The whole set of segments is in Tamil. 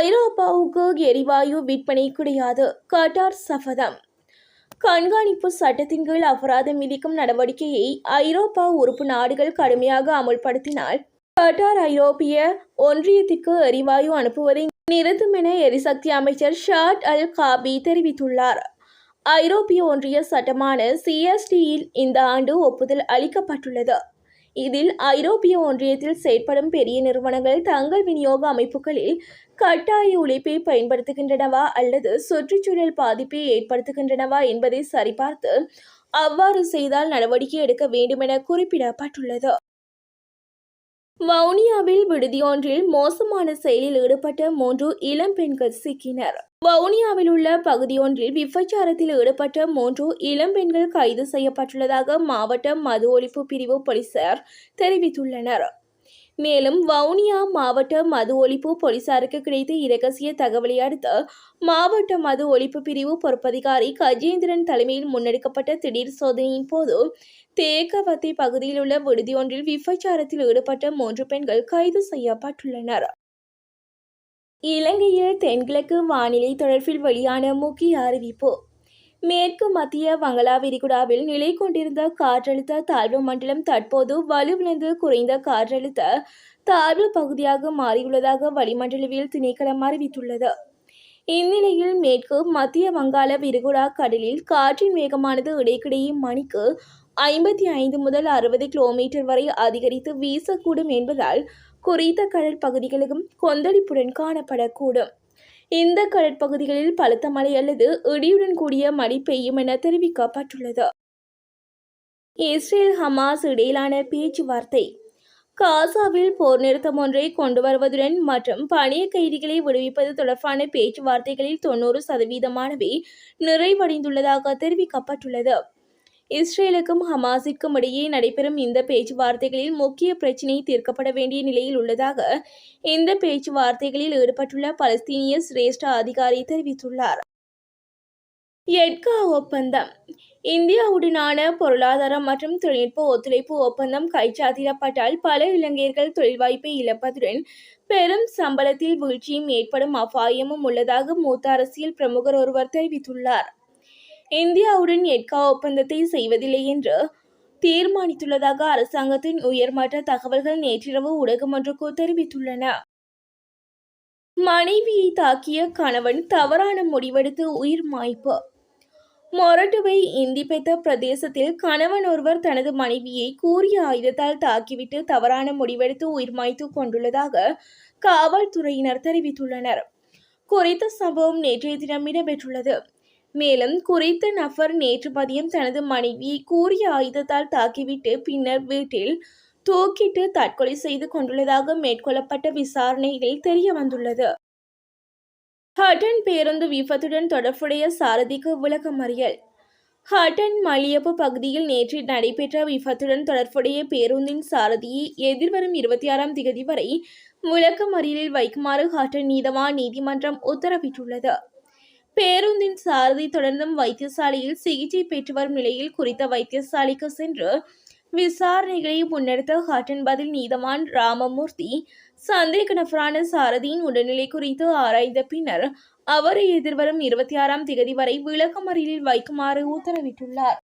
ஐரோப்பாவுக்கு எரிவாயு விற்பனை கிடையாது, கட்டார் சபதம். கண்காணிப்பு சட்டத்தின் கீழ் அபராதம் விதிக்கும் நடவடிக்கையை ஐரோப்பா உறுப்பு நாடுகள் கடுமையாக அமுல்படுத்தினால் கட்டார் ஐரோப்பிய ஒன்றியத்திற்கு எரிவாயு அனுப்புவதை நிறுத்தும் என எரிசக்தி அமைச்சர் ஷாட் அல் காபி தெரிவித்துள்ளார். ஐரோப்பிய ஒன்றிய சட்டமான CSTயில் இந்த ஆண்டு ஒப்புதல் அளிக்கப்பட்டுள்ளது. இதில் ஐரோப்பிய ஒன்றியத்தில் செயற்படும் பெரிய நிறுவனங்கள் தங்கள் விநியோக அமைப்புகளில் கட்டாய உழைப்பை பயன்படுத்துகின்றனவா அல்லது சுற்றுச்சூழல் பாதிப்பை ஏற்படுத்துகின்றனவா என்பதை சரிபார்த்து அவ்வாறு செய்தால் நடவடிக்கை எடுக்க வேண்டும் என குறிப்பிடப்பட்டுள்ளது. வவுனியாவில் விடுதியொன்றில் மோசமான செயலில் ஈடுபட்ட 3 இளம் பெண்கள் சிக்கினர். வவுனியாவில் உள்ள பகுதியொன்றில் விபச்சாரத்தில் ஈடுபட்ட 3 இளம் பெண்கள் கைது செய்யப்பட்டுள்ளதாக மாவட்ட மது ஒழிப்பு பிரிவு போலீசார் தெரிவித்துள்ளனர். மேலும் வவுனியா மாவட்ட மது ஒழிப்பு போலீசாருக்கு கிடைத்த இரகசிய தகவலை அடுத்து மாவட்ட மது ஒழிப்பு பிரிவு பொறுப்பதிகாரி கஜேந்திரன் தலைமையில் முன்னெடுக்கப்பட்ட திடீர் சோதனையின் போது தேக்கவத்தை பகுதியில் உள்ள விடுதியொன்றில் விபச்சாரத்தில் ஈடுபட்ட 3 பெண்கள் கைது செய்யப்பட்டுள்ளனர். இலங்கையில் தென்கிழக்கு வானிலை தொடர்பில் வெளியான முக்கிய அறிவிப்பு. மேற்கு மத்திய வங்களா விரிகுடாவில் நிலை கொண்டிருந்த காற்றழுத்த தாழ்வு மண்டலம் தற்போது வலுவிழந்து குறைந்த காற்றழுத்த தாழ்வு பகுதியாக மாறியுள்ளதாக வளிமண்டலவியல் திணைக்களம் அறிவித்துள்ளது. இந்நிலையில் மேற்கு மத்திய வங்காள விரிகுடா கடலில் காற்றின் வேகமானது இடைக்கிடையே மணிக்கு 55 முதல் 60 கிலோமீட்டர் வரை அதிகரித்து வீசக்கூடும் என்பதால் குறித்த கடல் பகுதிகளுக்கும் கொந்தளிப்புடன் காணப்படக்கூடும். இந்த கடற்பகுதிகளில் பலத்த மழை அல்லது இடியுடன் கூடிய மழை பெய்யும் என தெரிவிக்கப்பட்டுள்ளது. இஸ்ரேல் ஹமாஸ் இடையிலான பேச்சுவார்த்தை. காசாவில் போர் நிறுத்தம் ஒன்றை கொண்டு வருவதுடன் மற்றும் பணிய கைதிகளை விடுவிப்பது தொடர்பான பேச்சுவார்த்தைகளில் 90% நிறைவடைந்துள்ளதாக தெரிவிக்கப்பட்டுள்ளது. இஸ்ரேலுக்கும் ஹமாஸிற்கும் இடையே நடைபெறும் இந்த பேச்சுவார்த்தைகளில் முக்கிய பிரச்சினை தீர்க்கப்பட வேண்டிய நிலையில் உள்ளதாக இந்த பேச்சுவார்த்தைகளில் ஈடுபட்டுள்ள பலஸ்தீனிய சிரேஷ்ட அதிகாரி தெரிவித்துள்ளார். எட்கா ஒப்பந்தம். இந்தியாவுடனான பொருளாதார மற்றும் தொழில்நுட்ப ஒத்துழைப்பு ஒப்பந்தம் கைச்சாத்திடப்பட்டால் பல இலங்கையர்கள் தொழில் வாய்ப்பை இழப்பதுடன் பெரும் சம்பளத்தில் வீழ்ச்சியும் ஏற்படும் அபாயமும் உள்ளதாக மூத்த அரசியல் பிரமுகர் ஒருவர் தெரிவித்துள்ளார். இந்தியாவுடன் எட்கா ஒப்பந்தத்தை செய்வதில்லை என்று தீர்மானித்துள்ளதாக அரசாங்கத்தின் உயர்மட்ட தகவல்கள் நேற்றிரவு ஊடகம் ஒன்றுக்கு தெரிவித்துள்ளன. மனைவியை தாக்கிய கணவன் தவறான முடிவெடுத்து உயிர் மாய்ப்பு. மொரட்டுவை இந்திபெத்த பிரதேசத்தில் கணவன் ஒருவர் தனது மனைவியை கூரிய ஆயுதத்தால் தாக்கிவிட்டு தவறான முடிவெடுத்து உயிர் மாய்த்து கொண்டுள்ளதாக காவல்துறையினர் தெரிவித்துள்ளனர். குறித்த சம்பவம் நேற்றைய தினம் இடம்பெற்றுள்ளது. மேலும் குறித்த நபர் நேற்று மதியம் தனது மனைவியை கூரிய ஆயுதத்தால் தாக்கிவிட்டு பின்னர் வீட்டில் தூக்கிட்டு தற்கொலை செய்து கொண்டுள்ளதாக மேற்கொள்ளப்பட்ட விசாரணைகளில் தெரிய வந்துள்ளது. ஹட்டன் பேருந்து விபத்துடன் தொடர்புடைய சாரதிக்கு விளக்கமறியல். ஹட்டன் மல்லியப்பு பகுதியில் நேற்று நடைபெற்ற விபத்துடன் தொடர்புடைய பேருந்தின் சாரதியை எதிர்வரும் 26ஆம் தேதி வரை விளக்கமறியலில் வைக்குமாறு ஹட்டன் நீதவான் நீதிமன்றம் உத்தரவிட்டுள்ளது. பேருந்தின் சாரதி தொடர்ந்தும் வைத்தியசாலையில் சிகிச்சை பெற்று வரும் நிலையில் குறித்த வைத்தியசாலைக்கு சென்று விசாரணைகளை முன்னெடுத்த ஹட்டன் பதில் நீதவான் ராமமூர்த்தி சந்தேக நபரான சாரதியின் உடல்நிலை குறித்து ஆராய்ந்த பின்னர் அவரை எதிர்வரும் 26ஆம் தேதி வரை விளக்கமறியலில் வைக்குமாறு உத்தரவிட்டுள்ளார்.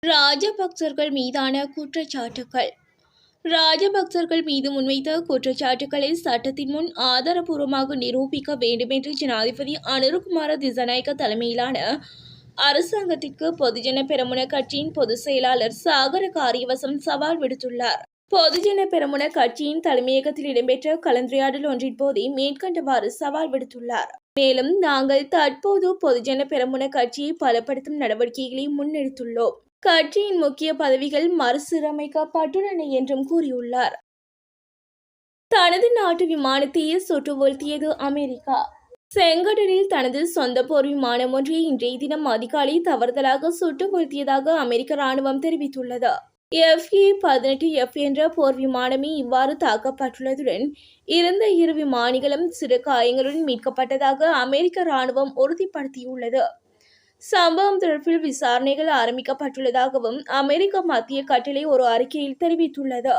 ராஜபக்சர்கள் மீதான குற்றச்சாட்டுகள். ராஜபக்சர்கள் மீது முன்வைத்த குற்றச்சாட்டுகளை சட்டத்தின் முன் ஆதாரபூர்வமாக நிரூபிக்க வேண்டும் என்று ஜனாதிபதி அனுரகுமார திசாநாயக்க தலைமையிலான அரசாங்கத்திற்கு பொதுஜன பெரமுன கட்சியின் பொதுச் செயலாளர் சாகர காரியவசம் சவால் விடுத்துள்ளார். பொதுஜன பெரமுன கட்சியின் தலைமையகத்தில் இடம்பெற்ற கலந்துரையாடல் ஒன்றின் போதே மேற்கண்டவாறு சவால் விடுத்துள்ளார். மேலும் நாங்கள் தற்போது பொதுஜன பெரமுன கட்சியை பலப்படுத்தும் நடவடிக்கைகளை முன்னெடுத்துள்ளோம். கட்சியின் முக்கிய பதவிகள் மறுசீரமைக்கப்பட்டுள்ளன என்றும் கூறியுள்ளார். தனது நாட்டு விமானத்தையே சுட்டு வீழ்த்தியது அமெரிக்கா. செங்கடலில் தனது சொந்த போர் விமானம் ஒன்றை இன்றைய தினம் அதிகாலை தவறுதலாக சுட்டு வீழ்த்தியதாக அமெரிக்க ராணுவம் தெரிவித்துள்ளது. FA-18F என்ற போர் விமானமே இவ்வாறு தாக்கப்பட்டுள்ளதுடன் இருந்த 2 விமானிகளும் சிறு காயங்களுடன் மீட்கப்பட்டதாக அமெரிக்க ராணுவம் உறுதிப்படுத்தியுள்ளது. சம்பவம் தொடர்பில் விசாரணைகள் ஆரம்பிக்கப்பட்டுள்ளதாகவும் அமெரிக்க மத்திய கட்டளை ஒரு அறிக்கையில் தெரிவித்துள்ளது.